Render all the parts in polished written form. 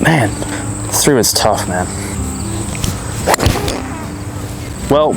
Man, 3-wood's tough, man. Well,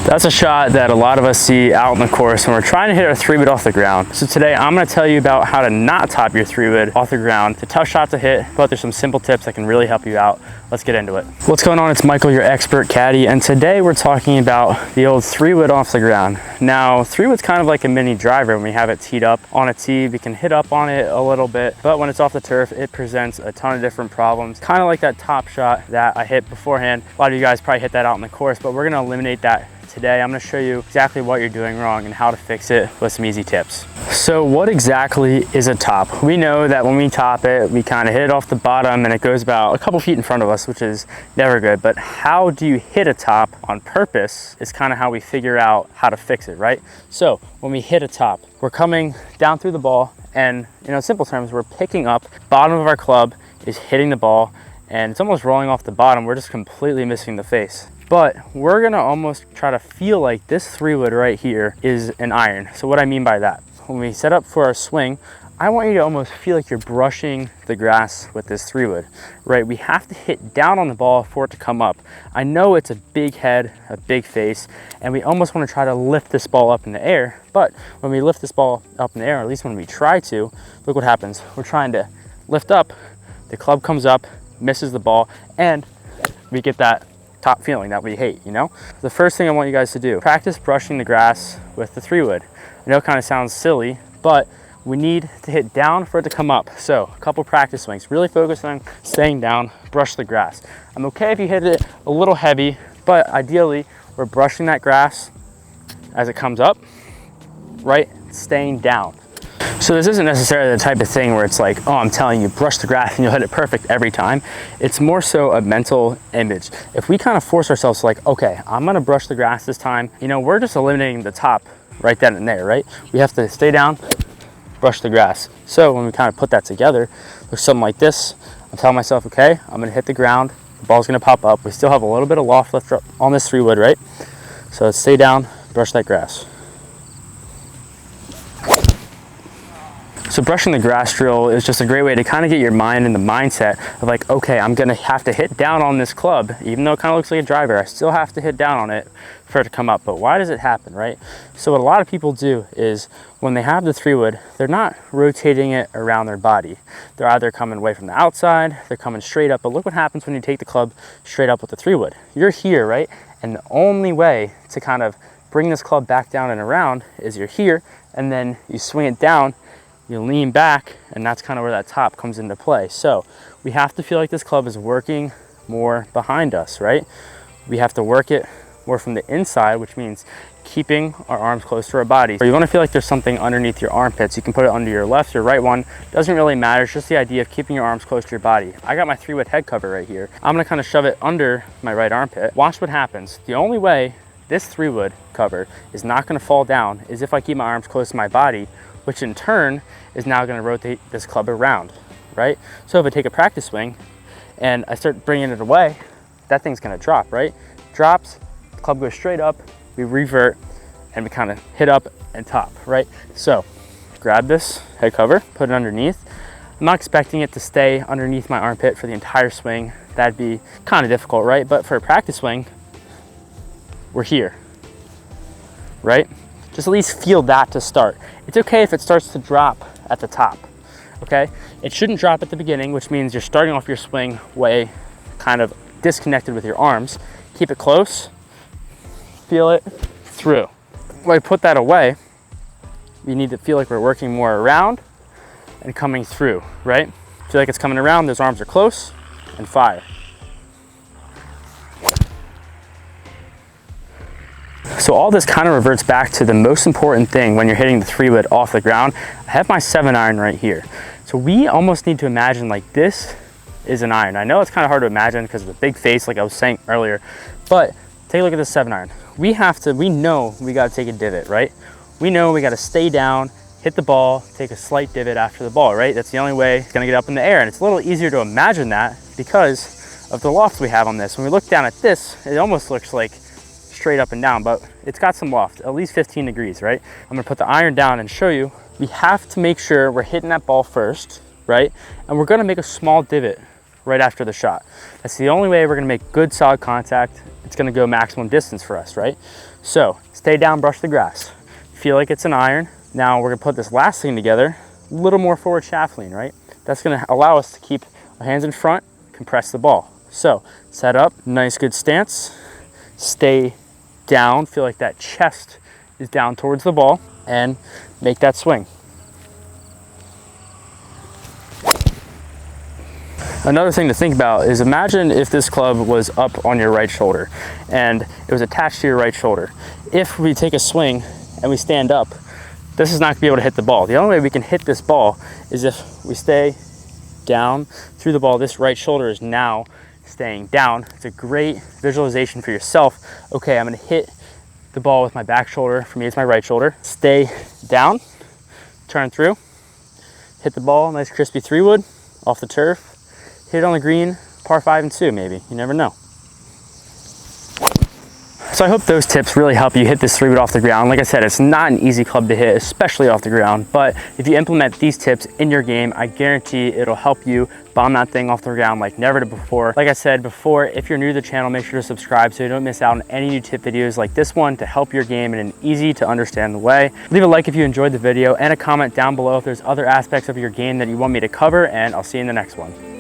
that's a shot that a lot of us see out in the course when we're trying to hit our 3-wood off the ground. So today I'm gonna tell you about how to not top your 3-wood off the ground. It's a tough shot to hit, but there's some simple tips that can really help you out. Let's get into it. What's going on? It's Michael, your expert caddy, and today we're talking about the old 3-wood off the ground. Now, 3-wood's kind of like a mini driver. When we have it teed up on a tee, we can hit up on it a little bit, but when it's off the turf, it presents a ton of different problems. Kind of like that top shot that I hit beforehand. A lot of you guys probably hit that out in the course, but we're gonna eliminate that today. I'm going to show you exactly what you're doing wrong and how to fix it with some easy tips. So what exactly is a top? We know that when we top it, we kind of hit it off the bottom and it goes about a couple feet in front of us, which is never good. But how do you hit a top on purpose is kind of how we figure out how to fix it, right? So when we hit a top, we're coming down through the ball and, in simple terms, we're picking up, bottom of our club is hitting the ball and it's almost rolling off the bottom. We're just completely missing the face. But we're gonna almost try to feel like this 3-wood right here is an iron. So what I mean by that, when we set up for our swing, I want you to almost feel like you're brushing the grass with this 3-wood, right? We have to hit down on the ball for it to come up. I know it's a big head, a big face, and we almost want to try to lift this ball up in the air. But when we lift this ball up in the air, or at least when we try to, look what happens. We're trying to lift up, the club comes up, misses the ball, and we get that top feeling that we hate, The first thing I want you guys to do, practice brushing the grass with the 3-wood. I know it kind of sounds silly, but we need to hit down for it to come up. So a couple practice swings, really focus on staying down, brush the grass. I'm okay if you hit it a little heavy, but ideally we're brushing that grass as it comes up, right? Staying down. So this isn't necessarily the type of thing where it's like, oh, I'm telling you, brush the grass and you'll hit it perfect every time. It's more so a mental image. If we kind of force ourselves to like, okay, I'm gonna brush the grass this time, we're just eliminating the top right then and there, right? We have to stay down, brush the grass. So when we kind of put that together, looks something like this. I'm telling myself, okay, I'm gonna hit the ground, the ball's gonna pop up. We still have a little bit of loft left on this 3-wood, right? So let's stay down, brush that grass. So brushing the grass drill is just a great way to kind of get your mind in the mindset of like, okay, I'm gonna have to hit down on this club, even though it kind of looks like a driver, I still have to hit down on it for it to come up. But why does it happen, right? So what a lot of people do is when they have the 3-wood, they're not rotating it around their body. They're either coming away from the outside, they're coming straight up, but look what happens when you take the club straight up with the 3-wood. You're here, right? And the only way to kind of bring this club back down and around is you're here, and then you swing it down, you lean back, and that's kind of where that top comes into play. So we have to feel like this club is working more behind us, right? We have to work it more from the inside, which means keeping our arms close to our body. So you want to feel like there's something underneath your armpits. You can put it under your left or right one. Doesn't really matter. It's just the idea of keeping your arms close to your body. I got my 3-wood head cover right here. I'm going to kind of shove it under my right armpit. Watch what happens. The only way this 3-wood cover is not going to fall down is if I keep my arms close to my body, which in turn is now going to rotate this club around, right? So if I take a practice swing and I start bringing it away, that thing's going to drop, right? Drops, the club goes straight up, we revert, and we kind of hit up and top, right? So grab this head cover, put it underneath. I'm not expecting it to stay underneath my armpit for the entire swing. That'd be kind of difficult, right? But for a practice swing, we're here, right? Just at least feel that to start. It's okay if it starts to drop at the top, okay? It shouldn't drop at the beginning, which means you're starting off your swing way kind of disconnected with your arms. Keep it close, feel it through. When I put that away, we need to feel like we're working more around and coming through, right? Feel like it's coming around, those arms are close, and fire. So all this kind of reverts back to the most important thing when you're hitting the 3-wood off the ground. I have my 7-iron right here. So we almost need to imagine like this is an iron. I know it's kind of hard to imagine because of the big face like I was saying earlier, but take a look at this 7-iron. We know we got to take a divot, right? We know we got to stay down, hit the ball, take a slight divot after the ball, right? That's the only way it's going to get up in the air. And it's a little easier to imagine that because of the loft we have on this. When we look down at this, it almost looks like straight up and down, but it's got some loft, at least 15 degrees, right? I'm gonna put the iron down and show you. We have to make sure we're hitting that ball first, right? And we're gonna make a small divot right after the shot. That's the only way we're gonna make good solid contact. It's gonna go maximum distance for us, right? So stay down, brush the grass. Feel like it's an iron. Now we're gonna put this last thing together, a little more forward shaft lean, right? That's gonna allow us to keep our hands in front, compress the ball. So set up, nice good stance, stay down, feel like that chest is down towards the ball, and make that swing. Another thing to think about is imagine if this club was up on your right shoulder and it was attached to your right shoulder. If we take a swing and we stand up, this is not gonna be able to hit the ball. The only way we can hit this ball is if we stay down through the ball. This right shoulder is now staying down. It's a great visualization for yourself. Okay, I'm gonna hit the ball with my back shoulder. For me, it's my right shoulder. Stay down, turn through, hit the ball, nice crispy 3-wood off the turf. Hit it on the green, par 5 and 2 maybe, you never know. So I hope those tips really help you hit this 3-wood off the ground. Like I said, it's not an easy club to hit, especially off the ground, but if you implement these tips in your game, I guarantee it'll help you bomb that thing off the ground like never before. Like I said before, if you're new to the channel, make sure to subscribe so you don't miss out on any new tip videos like this one to help your game in an easy to understand way. Leave a like if you enjoyed the video and a comment down below if there's other aspects of your game that you want me to cover, and I'll see you in the next one.